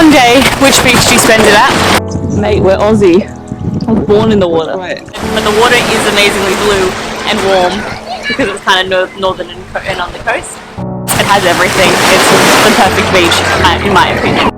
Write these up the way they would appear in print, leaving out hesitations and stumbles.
one day, which beach do you spend it at? Mate, we're Aussie. I was born in the water. Right. But the water is amazingly blue and warm because it's kind of northern and on the coast. It has everything. It's the perfect beach, in my opinion.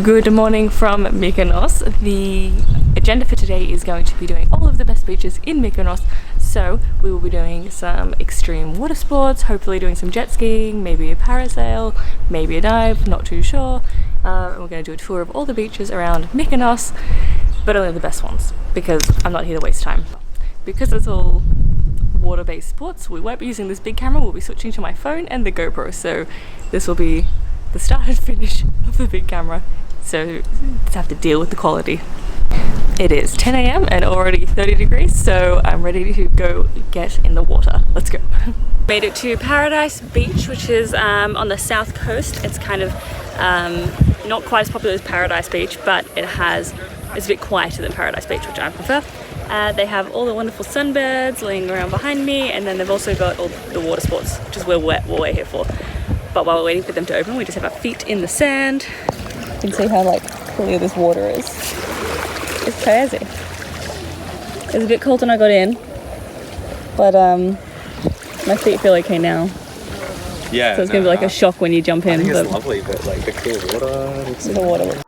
Good morning from Mykonos. The agenda for today is going to be doing all of the best beaches in Mykonos. So we will be doing some extreme water sports, hopefully doing some jet skiing, maybe a parasail, maybe a dive, not too sure. And we're going to do a tour of all the beaches around Mykonos, but only the best ones, because I'm not here to waste time. Because it's all water-based sports, we won't be using this big camera, we'll be switching to my phone and the GoPro. So this will be the start and finish of the big camera. So just have to deal with the quality. It is 10 AM and already 30 degrees, so I'm ready to go get in the water. Let's go. Made it to Paradise Beach, which is on the south coast. It's kind of not quite as popular as Paradise Beach, but it's a bit quieter than Paradise Beach, which I prefer. They have all the wonderful sunbirds laying around behind me, and then they've also got all the water sports, which is what we're here for. But while we're waiting for them to open, we just have our feet in the sand. You can see how clear this water is. It's crazy. It was a bit cold when I got in, but my feet feel okay now. Yeah. So it's gonna be like a shock when you jump in. I think it's lovely, but the clear water. The water looks.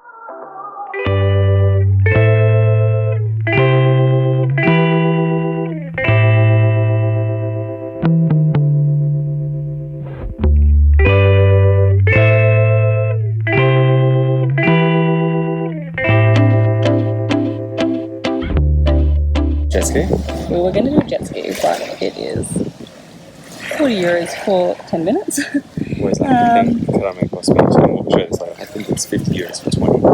Jet ski? We were going to do a jet ski, but it is 40 euros for 10 minutes. Whereas I think Mykonos Beach and what shows I think it's 50 euros for 20. So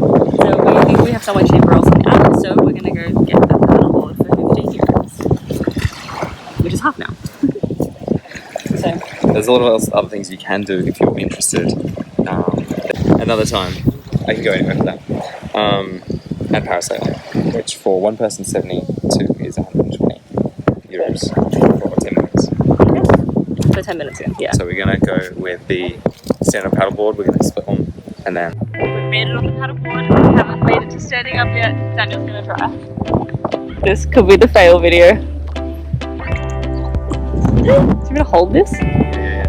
we think we have somewhere cheaper else on the app, so we're going to go get the paddleboard for 15 euros, which is half now. So there's a lot of other things you can do if you're interested. Another time, I can go anywhere for that. And parasailing, which for one person 72 is 120 euros for 10 minutes. Yeah. For 10 minutes, yeah. So we're going to go with the stand-up paddleboard, we're going to split them, and then... We've made it on the paddleboard, we haven't made it to standing up yet. Daniel's going to try. This could be the fail video. So you're going to hold this? Yeah.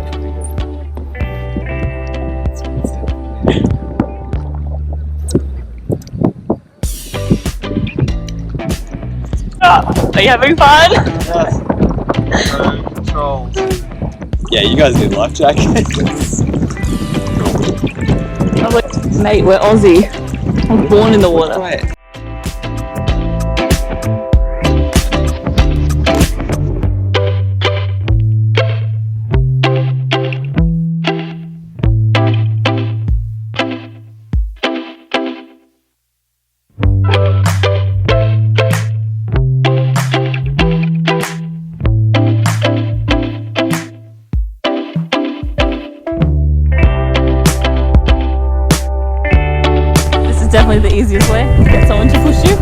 Are you having fun? Yes. Controls. Yeah, you guys need life jackets. Mate, we're Aussie. I was born in the water. Right. Definitely the easiest way to get someone to push you.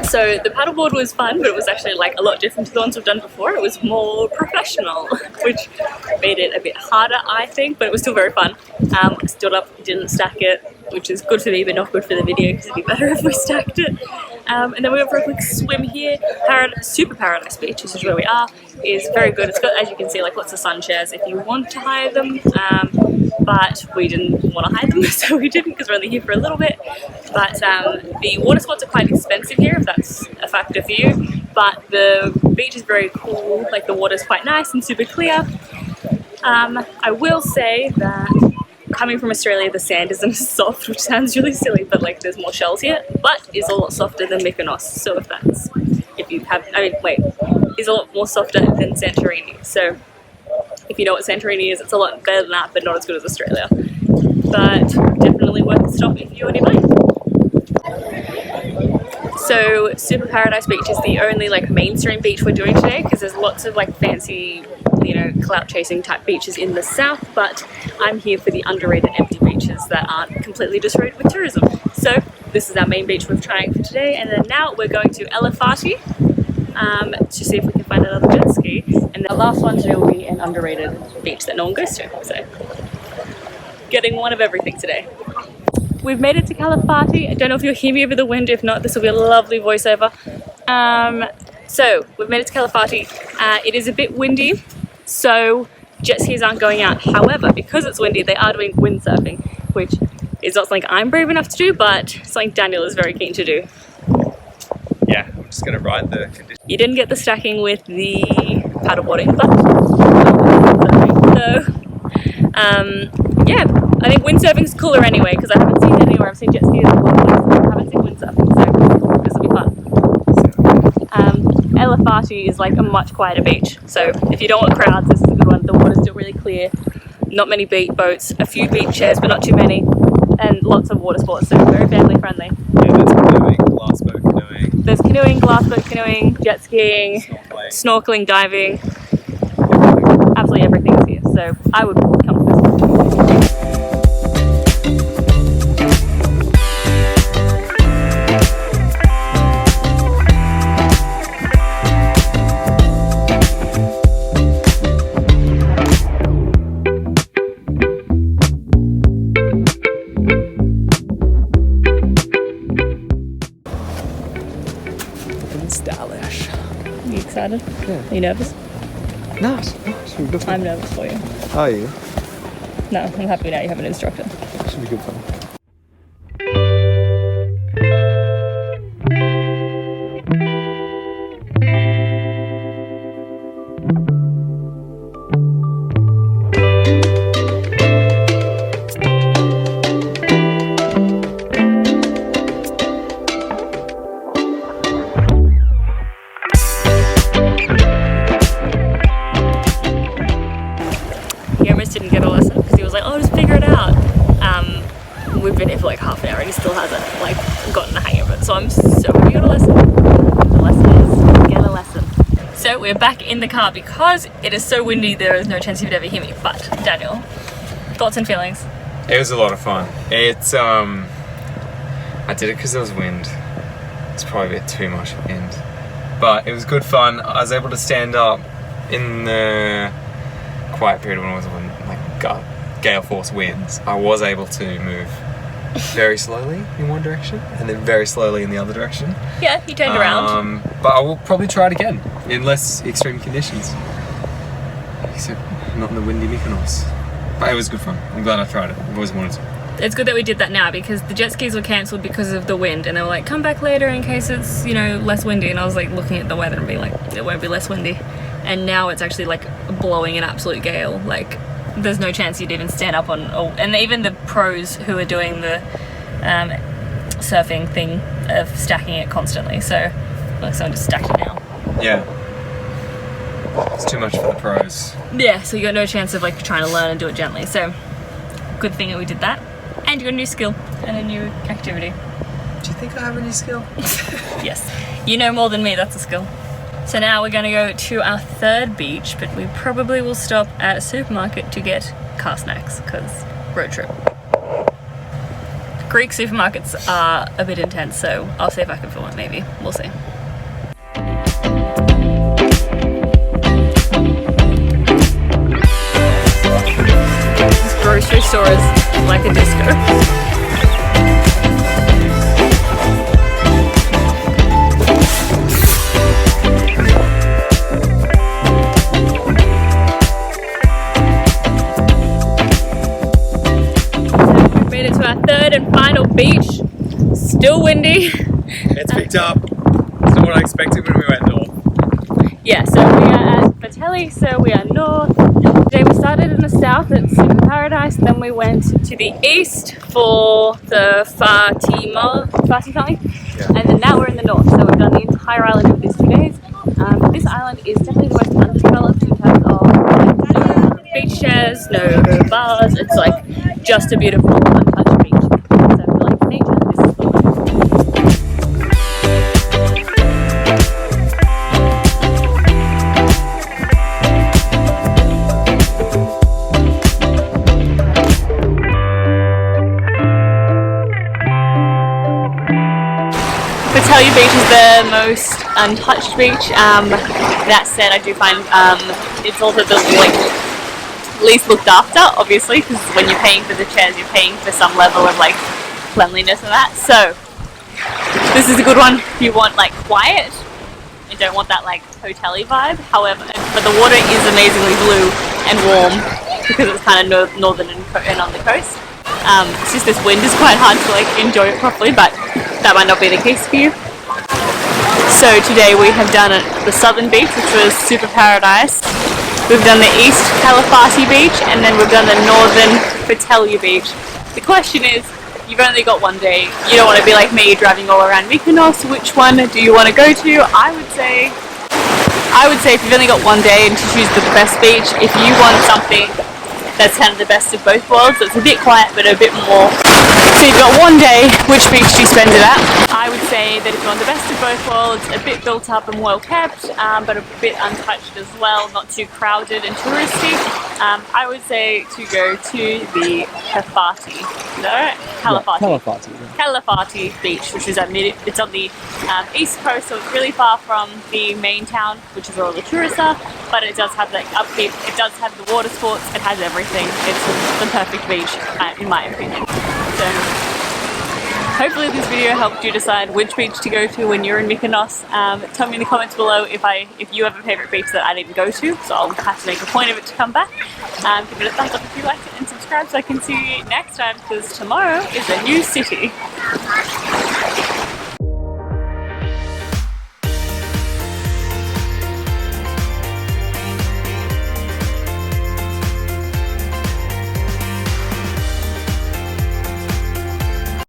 So the paddleboard was fun, but it was actually a lot different to the ones we've done before. It was more professional, which made it a bit harder, I think, but it was still very fun. I stood up, didn't stack it, which is good for me, but not good for the video because it'd be better if we stacked it. And then we went for a quick swim here. Super Paradise Beach, which is where we are, is very good. It's got, as you can see, lots of sun chairs if you want to hire them. But we didn't want to hire them, so we didn't because we're only here for a little bit. But the water sports are quite expensive here, if that's a factor for you. But the beach is very cool. The water's quite nice and super clear. I will say that coming from Australia, the sand isn't as soft, which sounds really silly, but there's more shells here, but is a lot softer than Mykonos. So is a lot more softer than Santorini. So if you know what Santorini is, it's a lot better than that, but not as good as Australia. But definitely worth a stop if you're nearby. So Super Paradise Beach is the only mainstream beach we're doing today, because there's lots of fancy you know, clout chasing type beaches in the south, but I'm here for the underrated empty beaches that aren't completely destroyed with tourism. So this is our main beach we're trying for today, and then now we're going to Kalafati to see if we can find another jet ski. And the last one today will be an underrated beach that no one goes to. So getting one of everything today. We've made it to Kalafati. I don't know if you'll hear me over the wind. If not, this will be a lovely voiceover. So we've made it to Kalafati. It is a bit windy, so jet skis aren't going out. However, because it's windy, they are doing windsurfing, which is not something I'm brave enough to do, but something Daniel is very keen to do. Yeah, I'm just going to ride the condition. You didn't get the stacking with the paddleboarding, but yeah, I think windsurfing's cooler anyway, because I haven't seen it anywhere. I've seen jet skis and I haven't seen windsurfing, so this will be fun. Kalafati is like a much quieter beach, so if you don't want crowds, this is a good one. The water's still really clear, not many boats, a few beach chairs but not too many, and lots of water sports, so very family friendly. Yeah, there's canoeing, glassboat canoeing. There's canoeing, glassboat canoeing, jet skiing, snorkeling, diving, absolutely everything is here, so I would come to this one. Stylish. Are you excited? Yeah. Are you nervous? No, should be good fun. I'm nervous for you. Are you? No, I'm happy now you have an instructor. Should be good fun. Didn't get a lesson because he was like, oh, just figure it out. We've been here for like half an hour and he still hasn't like gotten the hang of it, so I'm so happy he got a lesson. The lesson is get a lesson. So we're back in the car because it is so windy there is no chance you would ever hear me. But Daniel, thoughts and feelings? It was a lot of fun. It's I did it because there was wind. It's probably a bit too much wind, but it was good fun. I was able to stand up in the quiet period when it was like gale force winds. I was able to move very slowly in one direction and then very slowly in the other direction. Yeah, you turned around. But I will probably try it again in less extreme conditions. Except not in the windy Mykonos. But it was good fun. I'm glad I tried it. I've always wanted to. It's good that we did that now because the jet skis were cancelled because of the wind and they were like, come back later in case it's, you know, less windy, and I was like looking at the weather and being like, it won't be less windy. And now it's actually like blowing an absolute gale. Like there's no chance you'd even stand up on, and even the pros who are doing the surfing thing of stacking it constantly. So like someone just stacked it now. Yeah. It's too much for the pros. Yeah, so you got no chance of like trying to learn and do it gently. So good thing that we did that. And you got a new skill and a new activity. Do you think I have a new skill? Yes. You know more than me, that's a skill. So now we're going to go to our third beach, but we probably will stop at a supermarket to get car snacks, because road trip. Greek supermarkets are a bit intense, so I'll see if I can film it maybe. We'll see. This grocery store is like a disco. Third and final beach, still windy. It's picked up. It's not what I expected when we went north. Yeah, so we are at Ftelia, so we are north. Today we started in the south at Super Paradise, then we went to the east for the Fatima Valley, and then now we're in the north, so we've done the entire island in these 2 days. This island is definitely the most underdeveloped in terms of no beach chairs, no bars. It's like just a beautiful untouched beach. So if you like nature, this is the one. Ftelia Beach is the most untouched beach. That said, I do find it's also the least looked after, obviously, because when you're paying for the chairs, you're paying for some level of like cleanliness and that. So this is a good one if you want like quiet and don't want that like hotel-y vibe. However, but the water is amazingly blue and warm because it's kind of northern and on the coast. It's just this wind is quite hard to like enjoy it properly, but that might not be the case for you. So today we have done the southern beach, which was super paradise. We've done the east Kalafati beach, and then we've done the northern Ftelia beach. The question is, you've only got one day. You don't want to be like me driving all around Mykonos. Which one do you want to go to? I would say if you've only got one day and to choose the best beach, if you want something that's kind of the best of both worlds, it's a bit quiet but a bit more. So you've got one day, which beach do you spend it at? I would say that if you want the best of both worlds, a bit built up and well kept, but a bit untouched as well, not too crowded and touristy. I would say to go to the Kalafati. Kalafati Beach, which is it's on the east coast, so it's really far from the main town, which is where all the tourists are, but it does have like upkeep, it does have the water sports, it has everything. It's the perfect beach, in my opinion. So hopefully this video helped you decide which beach to go to when you're in Mykonos. Tell me in the comments below if you have a favourite beach that I didn't go to, so I'll have to make a point of it to come back. Give it a thumbs up if you liked it and subscribe so I can see you next time, because tomorrow is a new city.